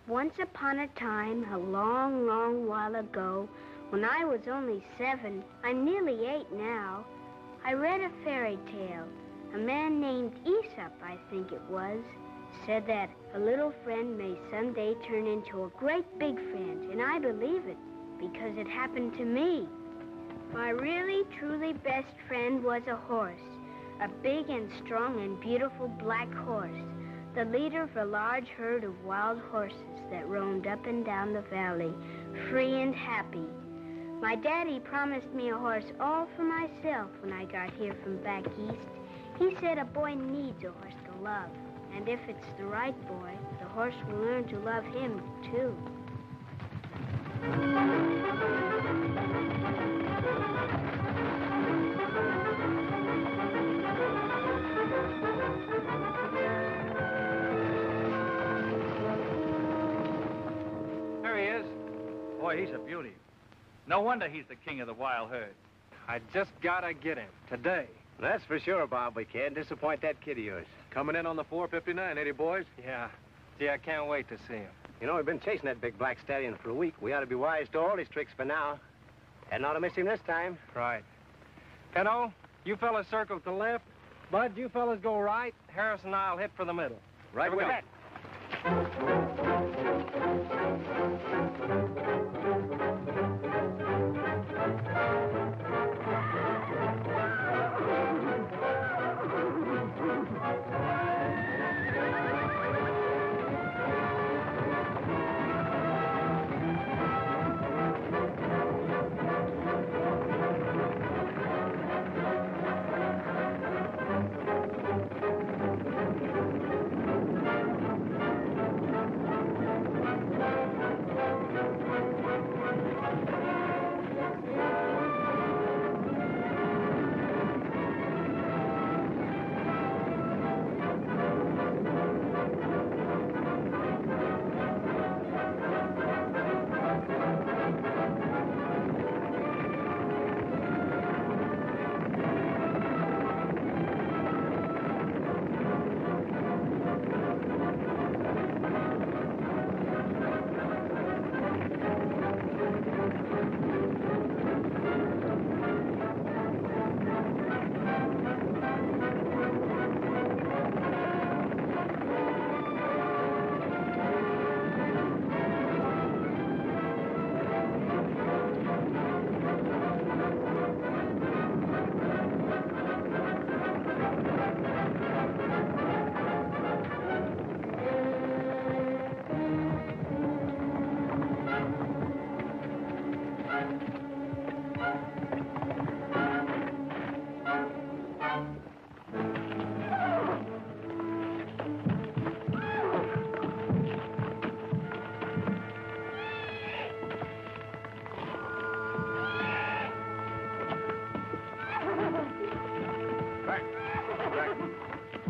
Once upon a time, a long, long while ago, when I was only 7, I'm nearly 8 now, I read a fairy tale. A man named Aesop, I think it was, said that a little friend may someday turn into a great big friend, and I believe it, because it happened to me. My really, truly best friend was a horse, a big and strong and beautiful black horse, the leader of a large herd of wild horses that roamed up and down the valley, free and happy. My daddy promised me a horse all for myself when I got here from back east. He said a boy needs a horse to love, and if it's the right boy, the horse will learn to love him, too. There he is. Boy, he's a beauty. No wonder he's the king of the wild herd. I just gotta get him today. That's for sure, Bob. We can't disappoint that kid of yours. Coming in on the 4:59, ain't he, boys? Yeah. Gee, I can't wait to see him. You know, we've been chasing that big black stallion for a week. We ought to be wise to all his tricks by now. Hadn't ought to miss him this time. Right. Penno, you fellas circle to the left. Bud, you fellas go right. Harris and I'll hit for the middle. Right Here we with go. it.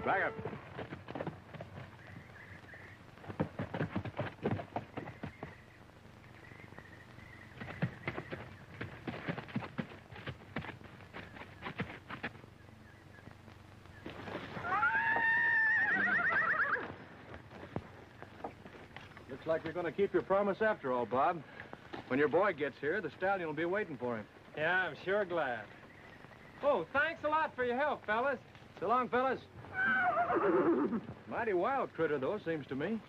Back up. Looks like you're going to keep your promise after all, Bob. When your boy gets here, the stallion will be waiting for him. Yeah, I'm sure glad. Oh, thanks a lot for your help, fellas. So long, fellas. Mighty wild critter, though, seems to me.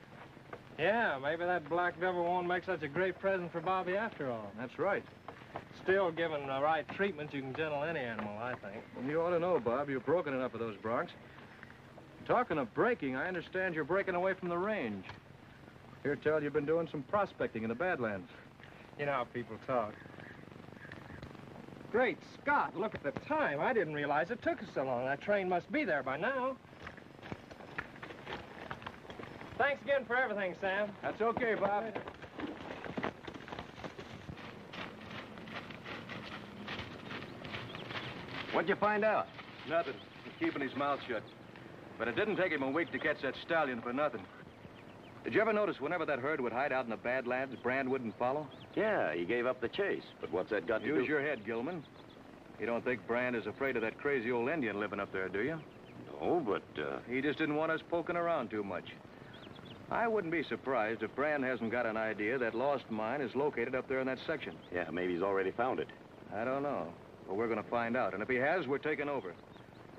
Yeah, maybe that black devil won't make such a great present for Bobby after all. That's right. Still, given the right treatment, you can gentle any animal, I think. Well, you ought to know, Bob. You've broken enough of those broncs. Talking of breaking, I understand you're breaking away from the range. Hear tell you've been doing some prospecting in the Badlands. You know how people talk. Great Scott, look at the time. I didn't realize it took us so long. That train must be there by now. Thanks again for everything, Sam. That's okay, Bob. What'd you find out? Nothing. He's keeping his mouth shut. But it didn't take him a week to catch that stallion for nothing. Did you ever notice whenever that herd would hide out in the Badlands, Brand wouldn't follow? Yeah, he gave up the chase. But what's that got to do? Use your head, Gilman. You don't think Brand is afraid of that crazy old Indian living up there, do you? Oh, but, He just didn't want us poking around too much. I wouldn't be surprised if Brand hasn't got an idea that lost mine is located up there in that section. yeah, maybe he's already found it. I don't know, but we're going to find out. And if he has, we're taking over.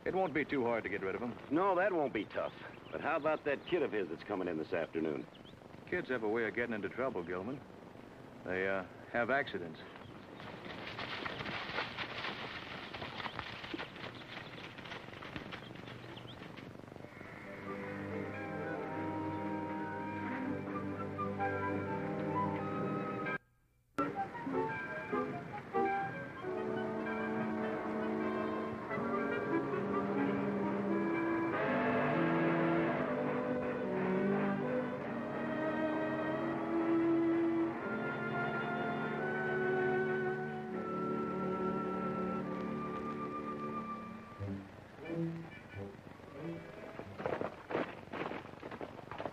It won't be too hard to get rid of him. No, that won't be tough. But how about that kid of his that's coming in this afternoon? Kids have a way of getting into trouble, Gilman. They, have accidents.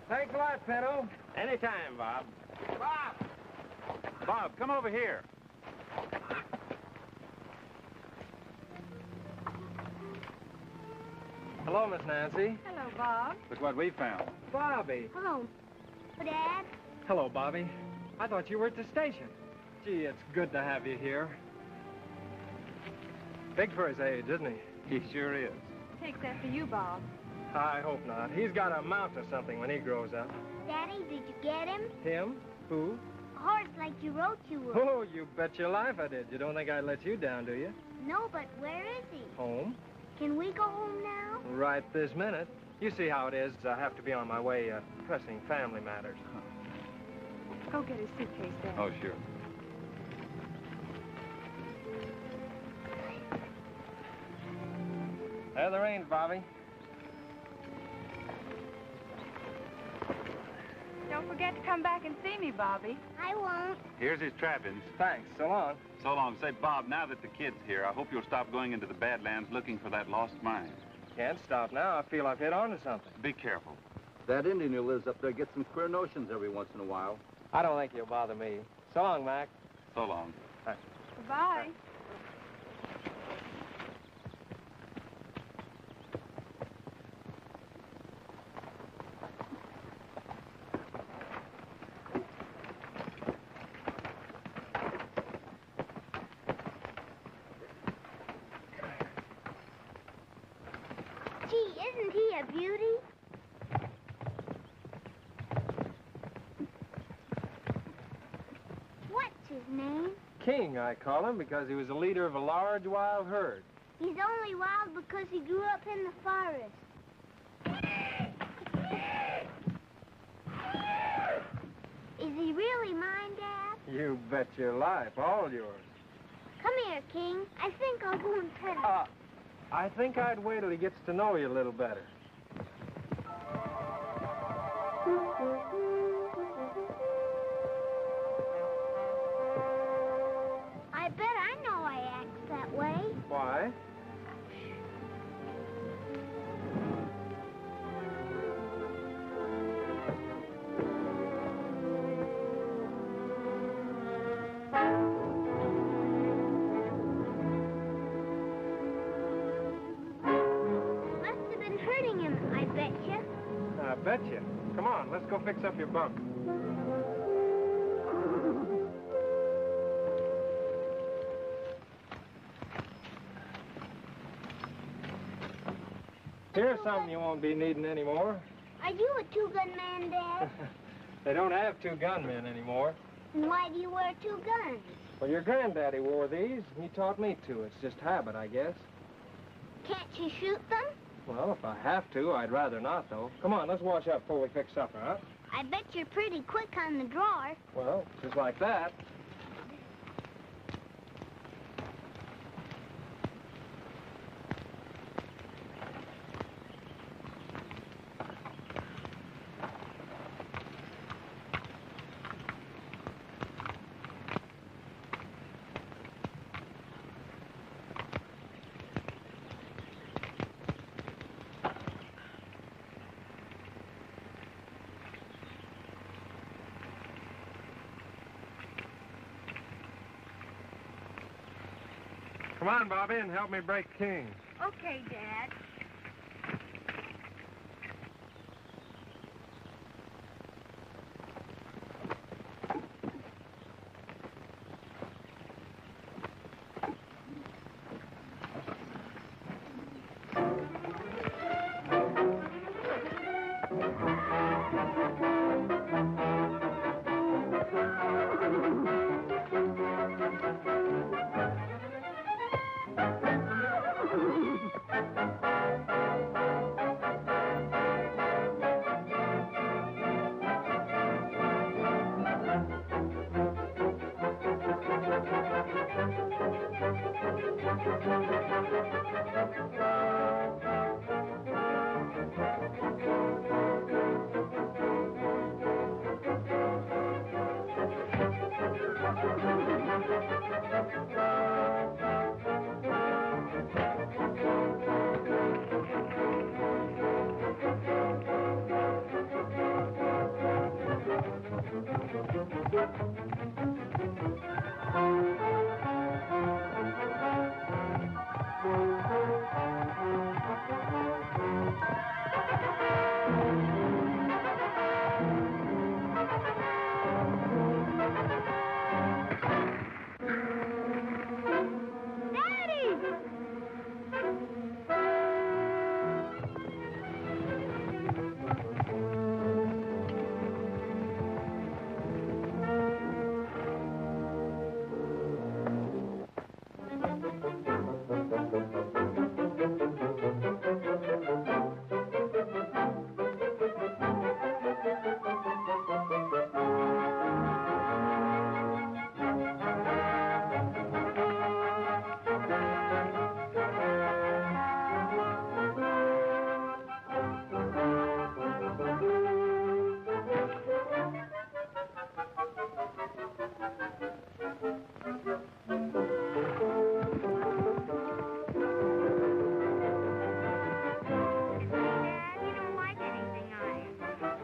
Thanks a lot, Penno. Anytime, Bob. Bob, come over here. Hello, Miss Nancy. Hello, Bob. Look what we found. Bobby. Hello. Dad? Hello, Bobby. I thought you were at the station. Gee, it's good to have you here. Big for his age, isn't he? He sure is. Takes after you, Bob. I hope not. He's got to amount to something when he grows up. Daddy, did you get him? Him? Who? A horse like you wrote you would. Oh, you bet your life I did. You don't think I'd let you down, do you? No, but where is he? Home? Can we go home now? Right this minute. You see how it is. I have to be on my way, pressing family matters. Go get his suitcase, Dad. Oh, sure. There the reins, Bobby. Don't forget to come back and see me, Bobby. I won't. Here's his trappings. Thanks. So long. So long. Say, Bob, now that the kid's here, I hope you'll stop going into the Badlands looking for that lost mine. Can't stop now. I feel I've hit onto something. Be careful. That Indian who lives up there gets some queer notions every once in a while. I don't think you'll bother me. So long, Mac. So long. Goodbye. Gee, isn't he a beauty? What's his name? King, I call him, because he was the leader of a large wild herd. He's only wild because he grew up in the forest. Is he really mine, Dad? You bet your life. All yours. Come here, King. I think I'll go and pet him. I think I'd wait till he gets to know you a little better. I bet I know I act that way. Why? Must have been hurting him, I bet you. I bet you. Come on, let's go fix up your bunk. Here's something you won't be needing anymore. Are you a two-gun man, Dad? They don't have two gunmen anymore. And why do you wear two guns? Well, your granddaddy wore these. He taught me to. It's just habit, I guess. Can't you shoot them? Well, if I have to, I'd rather not, though. Come on, let's wash up before we fix supper, huh? I bet you're pretty quick on the drawer. Well, just like that. Come on, Bobby, and help me break King. Okay, Dad.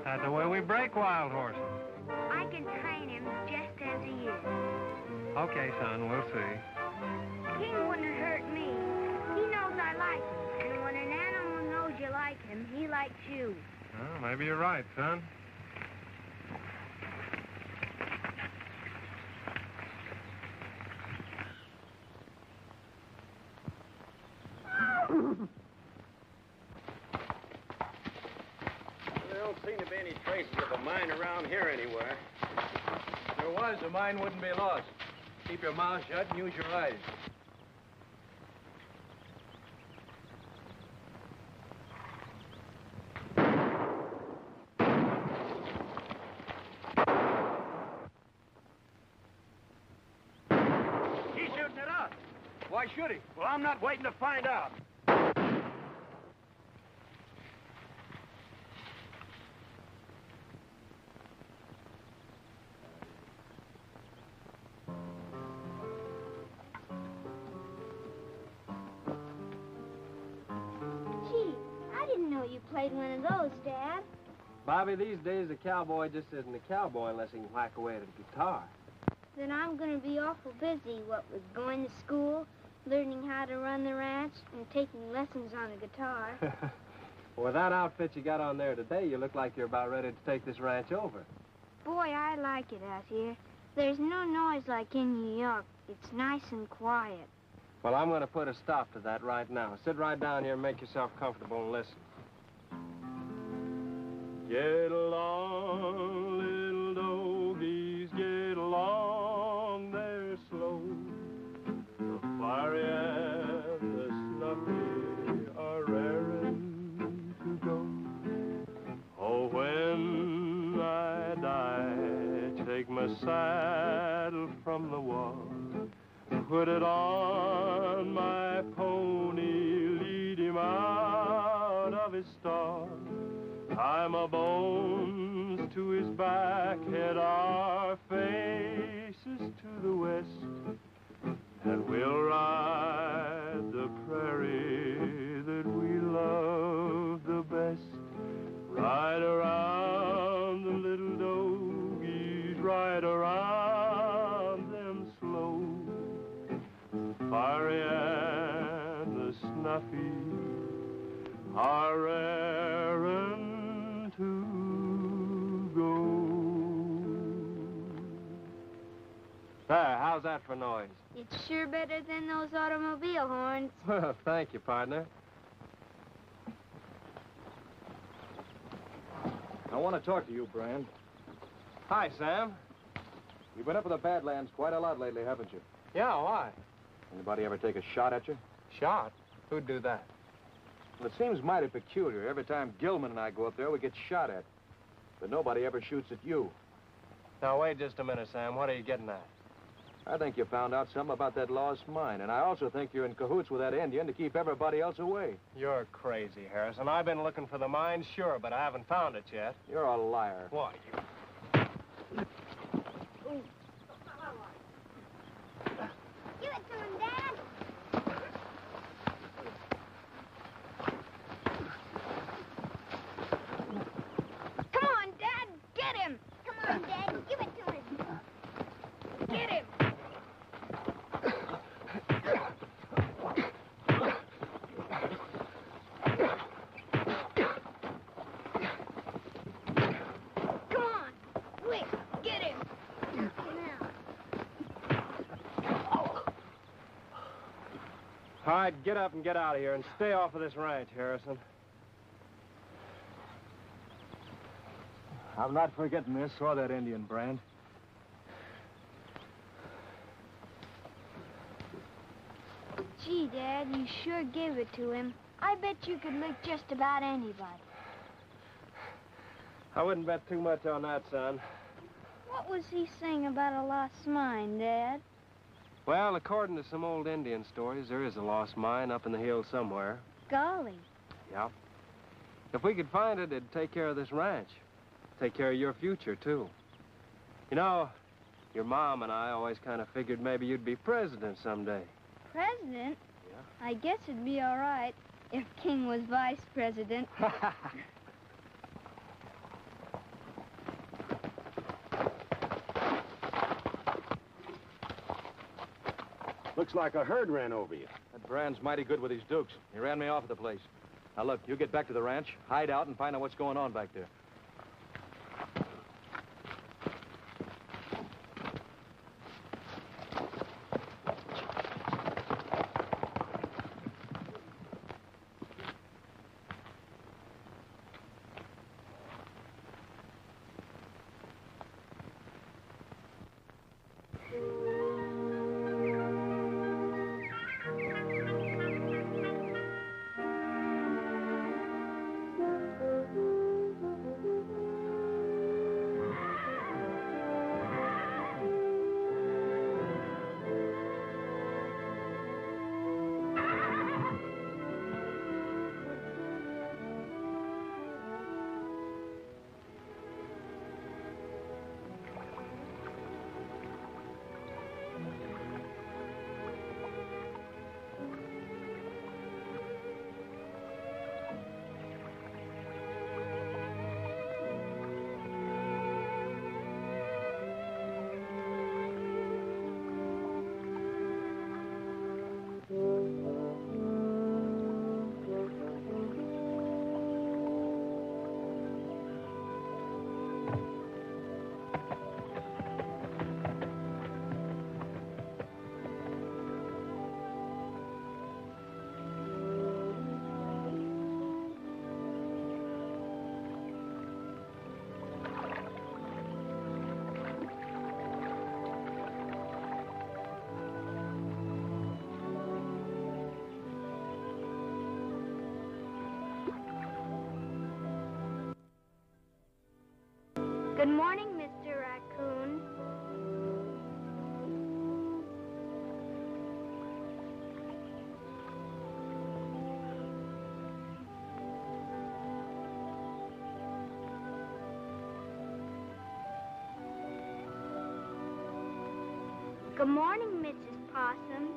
That's the way we break wild horses. I can train him just as he is. Okay, son, we'll see. King wouldn't hurt me. He knows I like him. And when an animal knows you like him, he likes you. Well, maybe you're right, son. There don't seem to be any traces of a mine around here anywhere. If there was, the mine wouldn't be lost. Keep your mouth shut and use your eyes. He's shooting at us. Why should he? Well, I'm not waiting to find out. Gee, I didn't know you played one of those, Dad. Bobby, these days a cowboy just isn't a cowboy unless he can whack away at a guitar. Then I'm going to be awful busy, what with going to school, learning how to run the ranch, and taking lessons on a guitar. With that outfit you got on there today, you look like you're about ready to take this ranch over. Boy, I like it out here. There's no noise like in New York. It's nice and quiet. Well, I'm going to put a stop to that right now. Sit right down here and make yourself comfortable and listen. Get along, little doggies, get along there slow. The fiery and the snuffy are raring to go. Oh, when I die, take my saddle from the wall, put it on my pony, lead him out of his stall. Tie my bones to his back, head our faces to the west, and we'll ride the prairie that we love the best. Ride around the little doggies, ride around them slow. Fiery and the snuffy are raring to go. There, how's that for noise? It's sure better than those automobile horns. Well, thank you, partner. I want to talk to you, Brand. Hi, Sam. You've been up in the Badlands quite a lot lately, haven't you? Yeah, why? Anybody ever take a shot at you? Shot? Who'd do that? Well, it seems mighty peculiar. Every time Gilman and I go up there, we get shot at. But nobody ever shoots at you. Now, wait just a minute, Sam. What are you getting at? I think you found out something about that lost mine, and I also think you're in cahoots with that Indian to keep everybody else away. You're crazy, Harrison. I've been looking for the mine, sure, but I haven't found it yet. You're a liar. Why, you... Give it to him, Dad. Come on, Dad. Get him. Come on, Dad. All right, get up and get out of here and stay off of this ranch, Harrison. I'm not forgetting this or that Indian brand. Gee, Dad, you sure gave it to him. I bet you could lick just about anybody. I wouldn't bet too much on that, son. What was he saying about a lost mine, Dad? Well, according to some old Indian stories, there is a lost mine up in the hills somewhere. Golly. Yeah. If we could find it, it'd take care of this ranch. Take care of your future, too. You know, your mom and I always kind of figured maybe you'd be president someday. President? Yeah. I guess it'd be all right if King was vice president. Looks like a herd ran over you. That brand's mighty good with his dukes. He ran me off at the place. Now, look, you get back to the ranch, hide out, and find out what's going on back there. Good morning, Mr. Raccoon. Good morning, Mrs. Possum.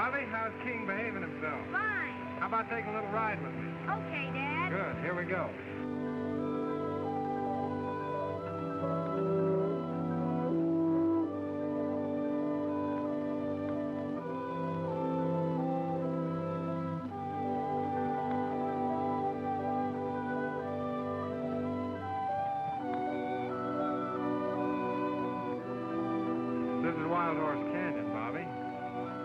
Bobby, how's King behaving himself? Fine. How about taking a little ride with me? Okay, Dad. Good. Here we go. This is Wild Horse Canyon, Bobby.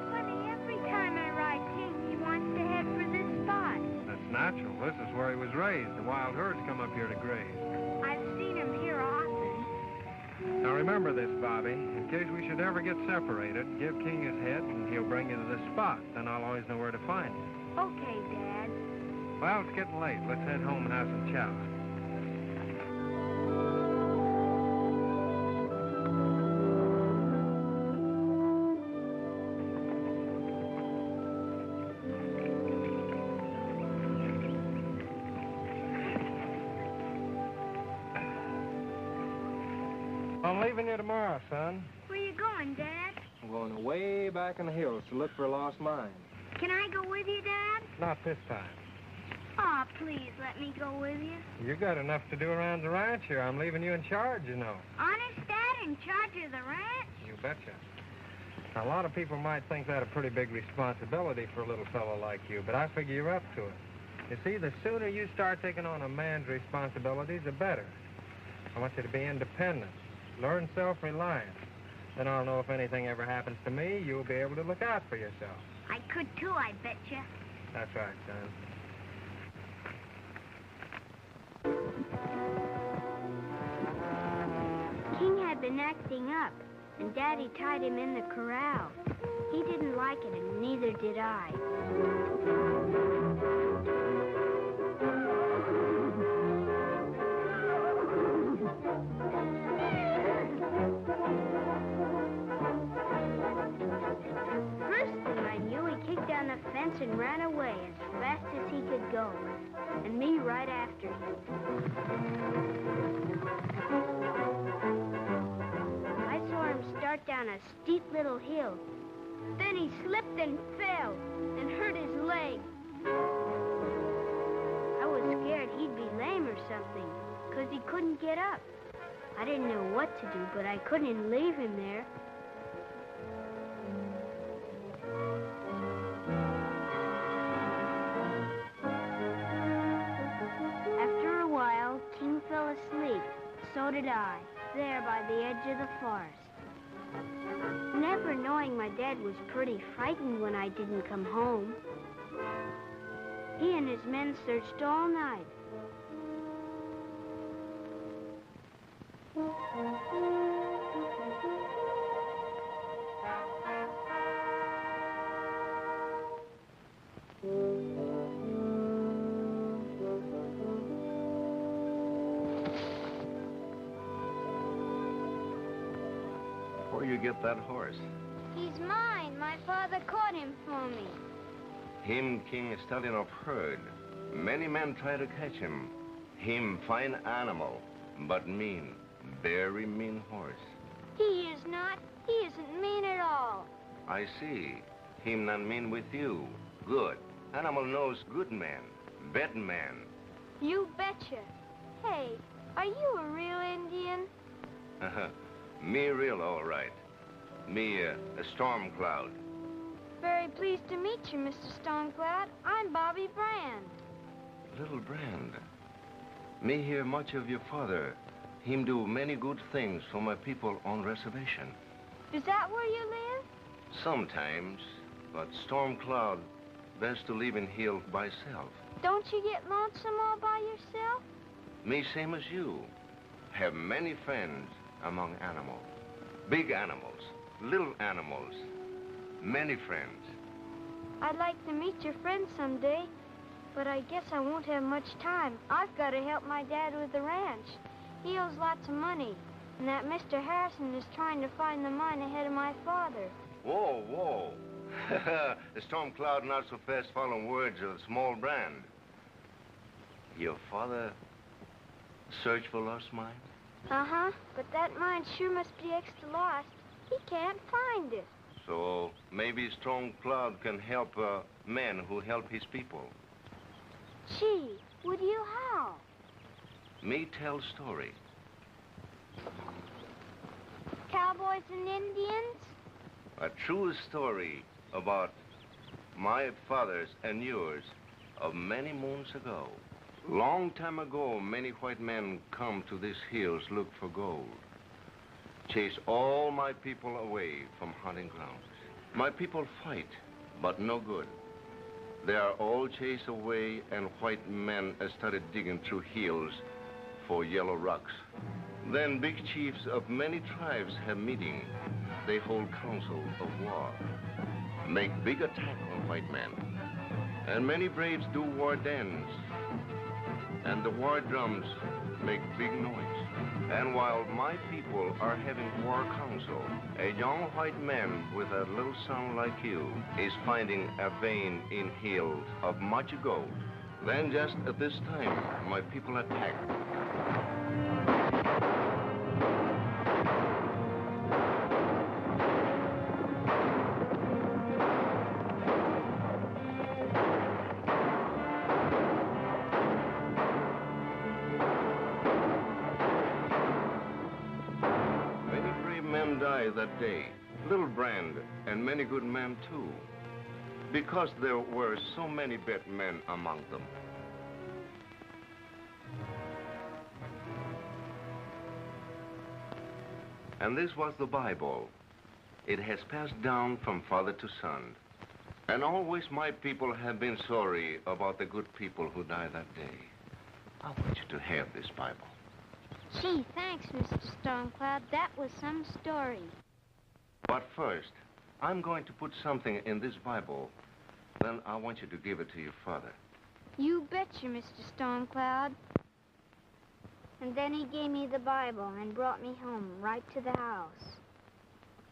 Funny, every time I ride King, he wants to head for this spot. That's natural. This is where he was raised. The wild herds come up here to graze. I've seen him here often. Now remember this, Bobby. In case we should ever get separated, give King his head and he'll bring you to this spot. Then I'll always know where to find you. Okay, Dad. Well, it's getting late. Let's head home and have some chow. I'm leaving you tomorrow, son. Where you going, Dad? I'm going way back in the hills to look for a lost mine. Can I go with you, Dad? Not this time. Aw, please let me go with you. You got enough to do around the ranch here. I'm leaving you in charge, you know. Honest, Dad, in charge of the ranch? You betcha. Now, a lot of people might think that a pretty big responsibility for a little fellow like you, but I figure you're up to it. You see, the sooner you start taking on a man's responsibilities, the better. I want you to be independent. Learn self-reliance. Then I'll know if anything ever happens to me, you'll be able to look out for yourself. I could too, I betcha. That's right, son. King had been acting up, and Daddy tied him in the corral. He didn't like it, and neither did I. First thing I knew, he kicked down the fence and ran away as fast as he could go, and me right after him. I saw him start down a steep little hill. Then he slipped and fell and hurt his leg. I was scared he'd be lame or something, 'cause he couldn't get up. I didn't know what to do, but I couldn't leave him there. After a while, King fell asleep. So did I, there by the edge of the forest. Never knowing my dad was pretty frightened when I didn't come home. He and his men searched all night. Where you get that horse? He's mine. My father caught him for me. Him King Stallion of herd. Many men try to catch him. Him fine animal, but mean. Very mean horse. He is not. He isn't mean at all. I see. Him not mean with you. Good. Animal knows good man. Bad man. You betcha. Hey, are you a real Indian? Me real all right. Me a Stormcloud. Very pleased to meet you, Mr. Thundercloud. I'm Bobby Brand. Little Brand. Me hear much of your father. Him do many good things for my people on reservation. Is that where you live? Sometimes, but Stormcloud best to live in hill by self. Don't you get lonesome all by yourself? Me same as you. Have many friends among animals. Big animals, little animals. Many friends. I'd like to meet your friends someday, but I guess I won't have much time. I've got to help my dad with the ranch. He owes lots of money, and that Mr. Harrison is trying to find the mine ahead of my father. Whoa, whoa. The Stormcloud not so fast following words of the small Brand. Your father search for lost mine? Uh-huh, but that mine sure must be extra lost. He can't find it. So maybe Storm Cloud can help a man who help his people. Gee, would you how? Me tell story. Cowboys and Indians? A true story about my father's and yours of many moons ago. Long time ago, many white men come to these hills, look for gold. Chase all my people away from hunting grounds. My people fight, but no good. They are all chased away, and white men started digging through hills for yellow rocks. Then big chiefs of many tribes have meeting. They hold council of war, make big attack on white men. And many braves do war dance, and the war drums make big noise. And while my people are having war council, a young white man with a little son like you is finding a vein in hills of much gold. Then just at this time, my people attack. That day, Little Brand and many good men too, because there were so many bad men among them. And this was the Bible. It has passed down from father to son. And always my people have been sorry about the good people who died that day. I want you to have this Bible. Gee, thanks, Mr. Stormcloud. That was some story. But first, I'm going to put something in this Bible. Then I want you to give it to your father. You betcha, Mr. Stormcloud. And then he gave me the Bible and brought me home, right to the house.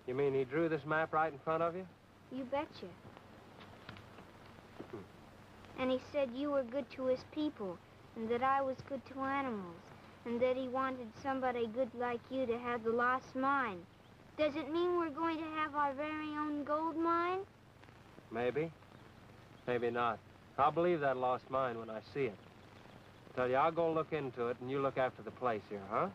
You mean he drew this map right in front of you? You betcha. And he said you were good to his people, and that I was good to animals, and that he wanted somebody good like you to have the lost mine. Does it mean we're going to have our very own gold mine? Maybe. Maybe not. I'll believe that lost mine when I see it. I tell you, I'll go look into it, and you look after the place here, huh?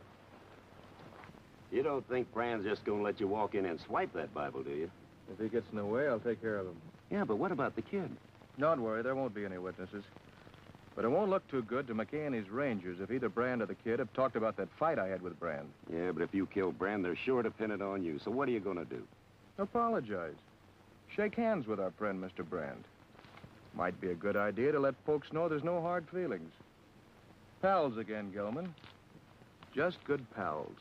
You don't think Brand's just going to let you walk in and swipe that Bible, do you? If he gets in the way, I'll take care of him. Yeah, but what about the kid? Don't worry, there won't be any witnesses. But it won't look too good to McKay and his rangers if either Brand or the kid have talked about that fight I had with Brand. Yeah, but if you kill Brand, they're sure to pin it on you. So what are you going to do? Apologize. Shake hands with our friend, Mr. Brand. Might be a good idea to let folks know there's no hard feelings. Pals again, Gilman. Just good pals.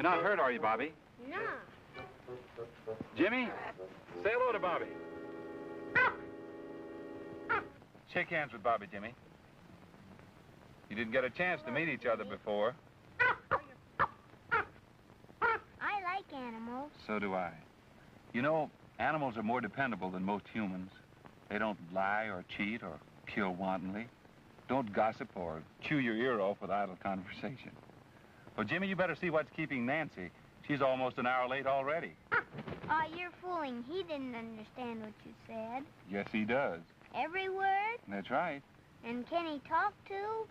not hurt, are you, Bobby? No. Jimmy, say hello to Bobby. Shake hands with Bobby, Jimmy. You didn't get a chance to meet each other before. I like animals. So do I. You know, animals are more dependable than most humans. They don't lie or cheat or kill wantonly. Don't gossip or chew your ear off with idle conversation. Well, Jimmy, you better see what's keeping Nancy. She's almost an hour late already. You're fooling. He didn't understand what you said. Yes, he does. Every word? That's right. And can he talk too?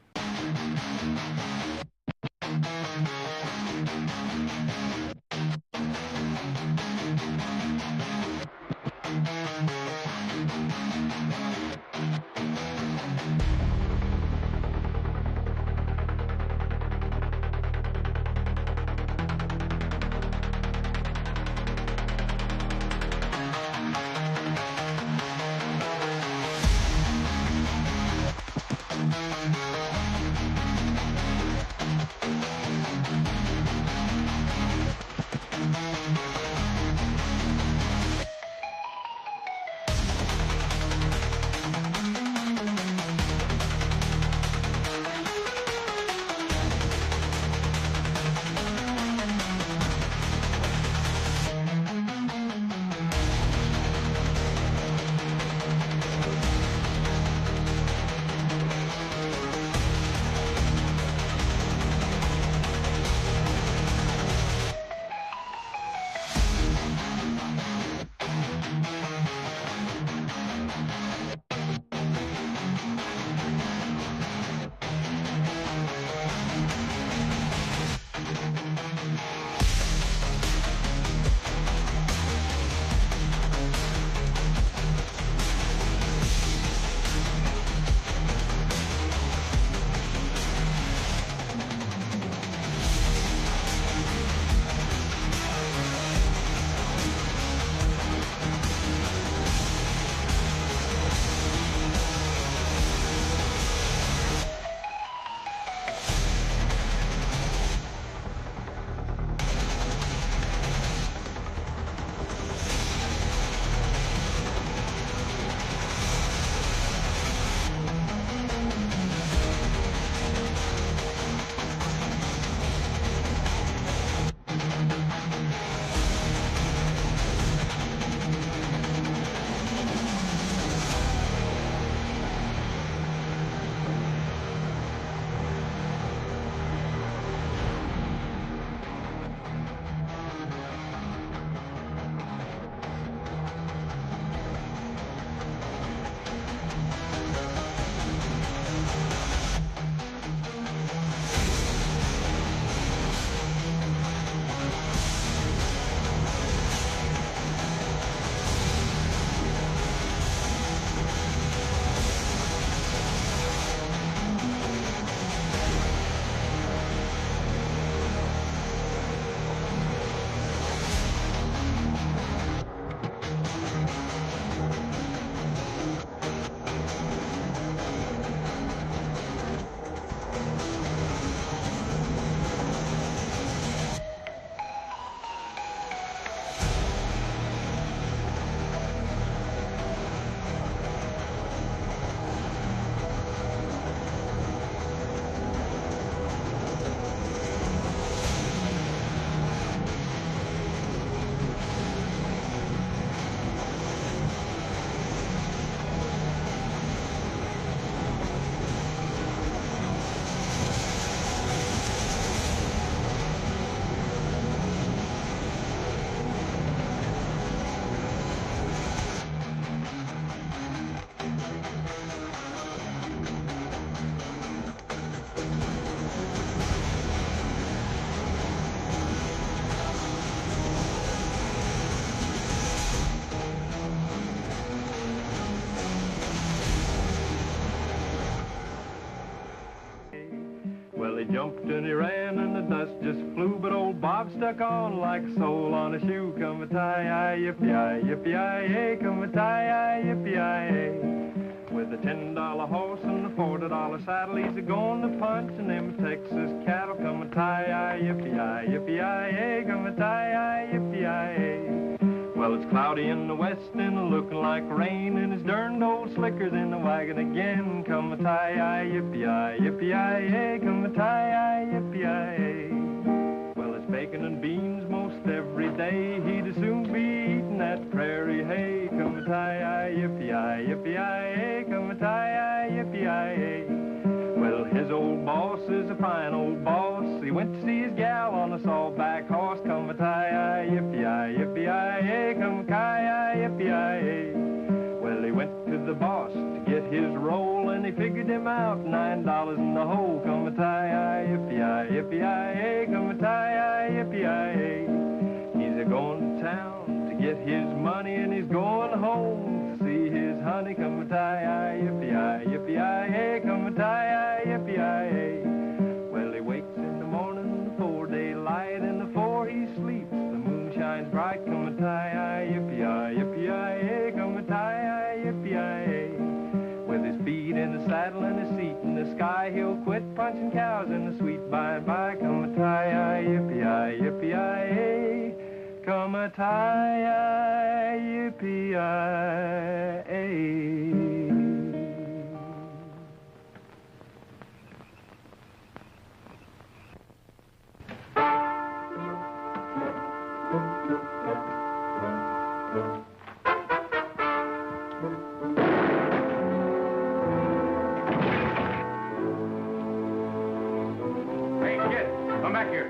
Well, he jumped and he ran and the dust just flew, but old Bob stuck on like a sole on a shoe. Come a tie-yi, yippee-yi, yippee-yi, hey, come a tie-yi, yippee-yi, hey. With a $10 horse and a $40 saddle, he's a-going to punch, and them Texas cattle come a tie-yi, yippee-yi, yippee-yi-yay, come a tie-yi, yippee-yi-yay. Well, it's cloudy in the west and looking like rain, and his darned old slicker's in the wagon again. Come a tie-yi, yippee-yi, yippee-yi-yay, come a tie-yi, yippee-yi-yay. Well, it's bacon and beans most every day. He'd as soon be eating that prairie hay. Come a tie-yi, yippee-yi, yippee-yi-yay, come a tie-yi, yippee-yi-yay. Well, his old boss is a fine old boss. He went to see his gal on a sawback horse. Come a tie-yi, yippee-yi, yippee-yi-yay, come a tie-yi, yippee-yi-yay. Well, he went to the boss to get his roll, and he figured him out $9 in the hole. Come a tie-yi, yippee-yi, yippee-yi-yay, come a tie-yi, yippee-yi-yay. He's a-going to town to get his money, and he's going home to see his honey. Come a tie-yi, yippee-yi, yippee-yi-yay, come a tie-yi, yippee-yi-yay. Well, he wakes in the morning before daylight, and before he sleeps, the moon shines bright. Come a tie-yi, yippee-yi, yippee-yi-yay, come a tie-yi, yippee-yi-yay. With his feet in the saddle and his seat in the sky, he'll quit punching cows in the sweet by and by. Come a tie-yi, yippee-yi, yippee-yi-yay, come a tie-yi, yippee-yi-yay. Hey, kid, come back here.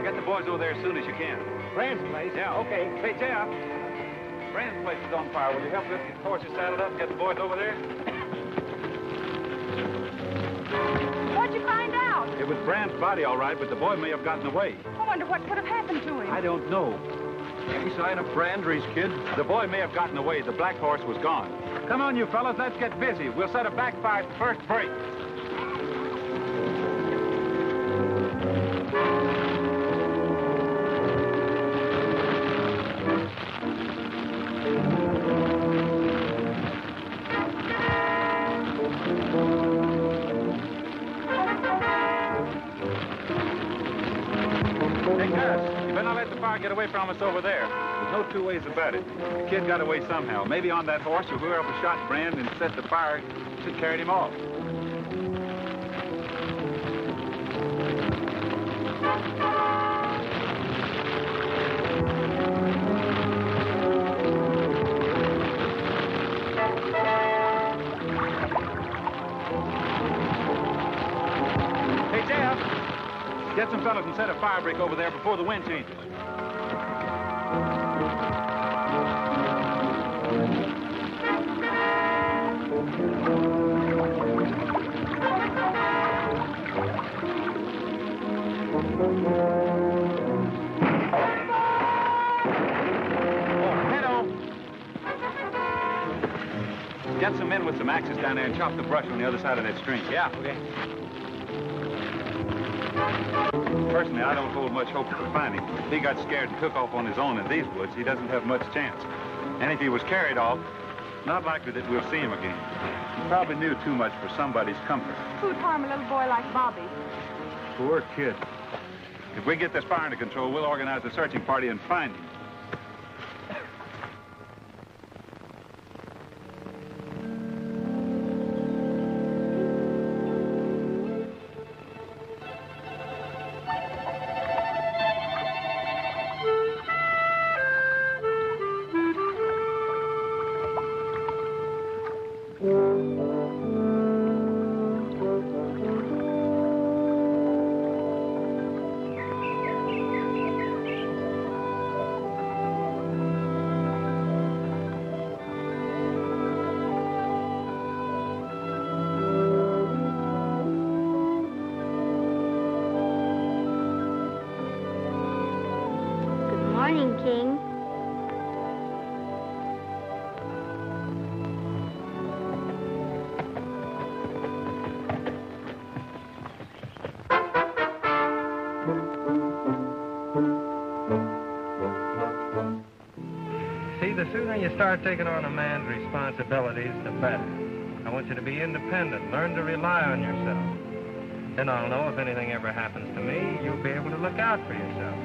Get the boys over there as soon as you can. Brand's place? Yeah. Okay. Hey, Jeff. Brand's place is on fire. Will you help lift the horses saddled up and get the boys over there? What'd you find out? It was Brand's body, all right, but the boy may have gotten away. I wonder what could have happened to him. I don't know. Any sign of Brand or his kids? The boy may have gotten away. The black horse was gone. Come on, you fellas. Let's get busy. We'll set a backfire at the first break. Get away from us over there. There's no two ways about it. The kid got away somehow. Maybe on that horse or whoever shot Brand and set the fire should carried him off. Get some fellas and set a fire break over there before the wind changes. Get some men with some axes down there and chop the brush on the other side of that stream. Yeah, okay. Personally, I don't hold much hope for finding him. If he got scared and took off on his own in these woods, he doesn't have much chance. And if he was carried off, not likely that we'll see him again. He probably knew too much for somebody's comfort. Who'd harm a little boy like Bobby? Poor kid. If we get this fire under control, we'll organize a searching party and find him. Morning, King. See, the sooner you start taking on a man's responsibilities, the better. I want you to be independent, learn to rely on yourself. Then I'll know if anything ever happens to me, you'll be able to look out for yourself.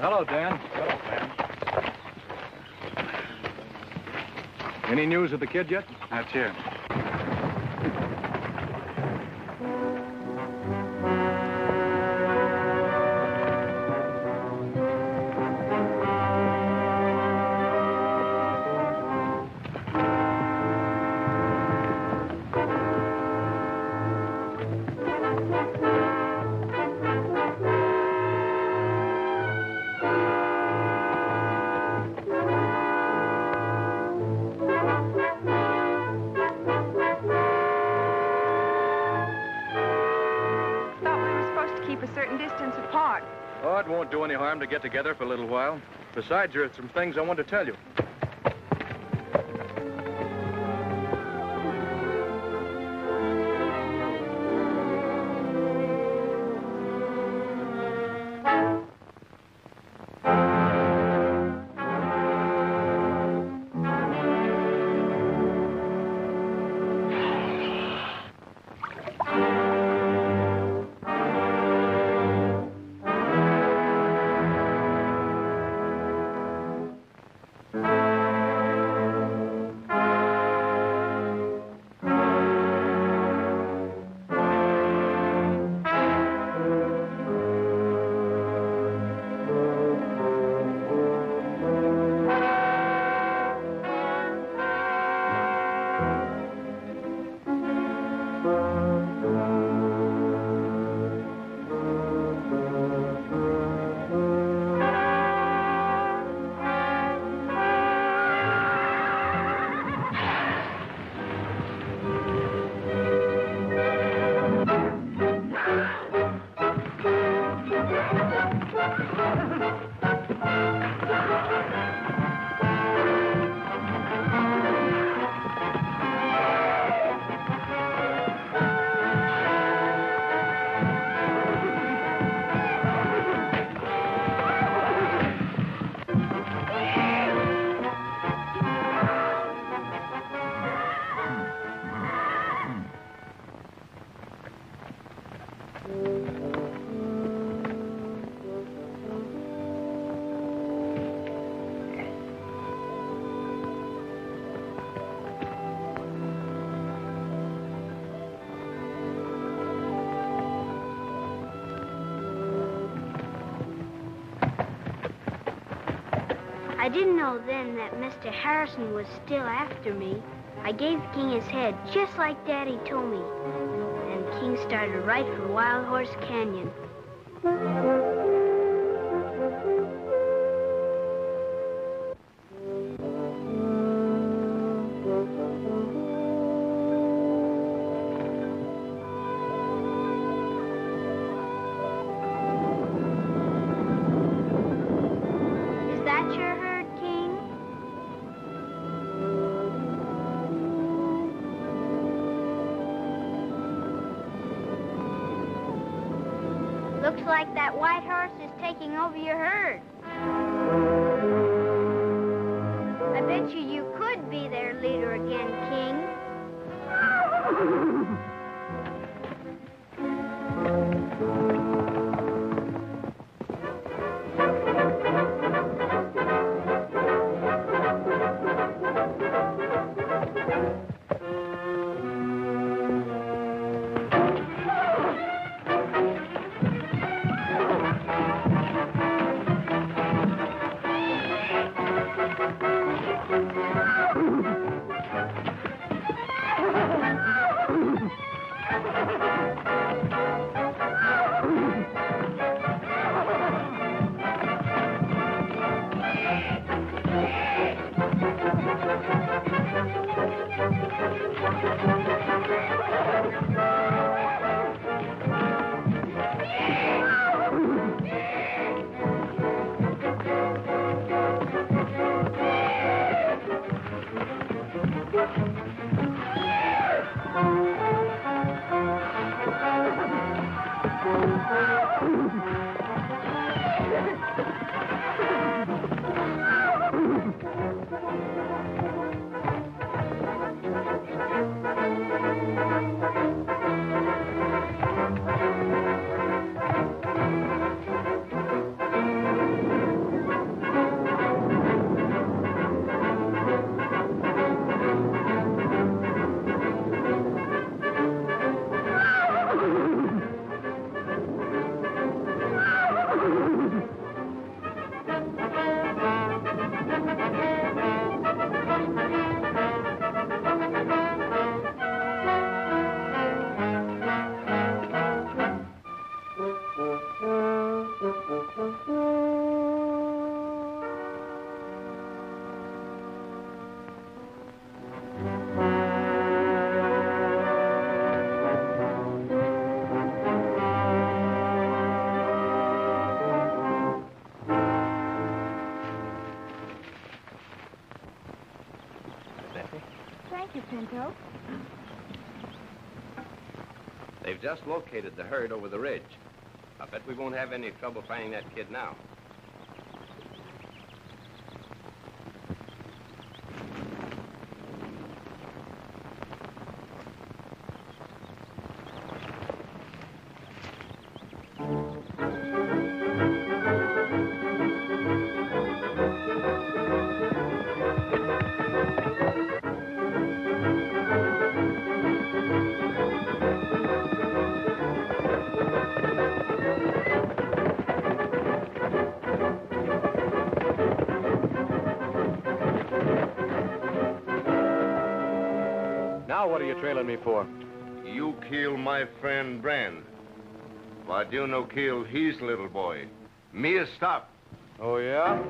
Hello, Dan. Hello, man. Any news of the kid yet? That's here. Oh, it won't do any harm to get together for a little while. Besides, there are some things I want to tell you. didn't know then that Mr. Harrison was still after me. I gave King his head, just like Daddy told me. And King started right for Wild Horse Canyon. Is that your herd, King? Looks like that white horse is taking over your herd. I bet you could be their leader again, King. Thank you, Pinto. They've just located the herd over the ridge. I bet we won't have any trouble finding that kid now. Now what are you trailing me for? You kill my friend Brand. But you no kill his little boy. Me a stop. Oh, yeah?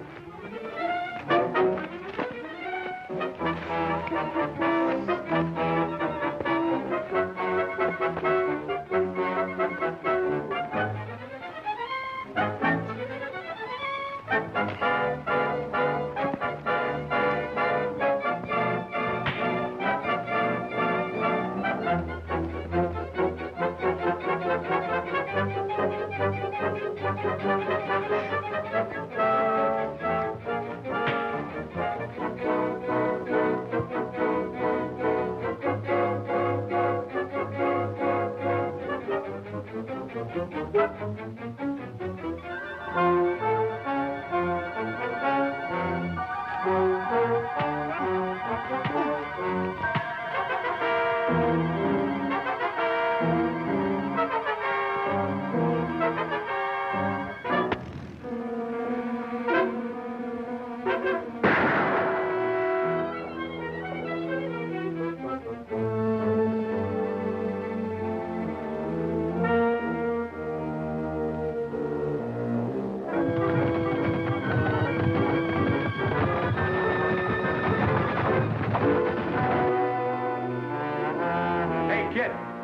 Get.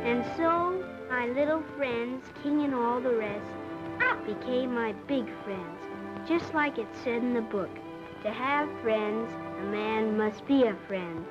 And so, my little friends, King and all the rest, became my big friends, just like it said in the book. To have friends, a man must be a friend.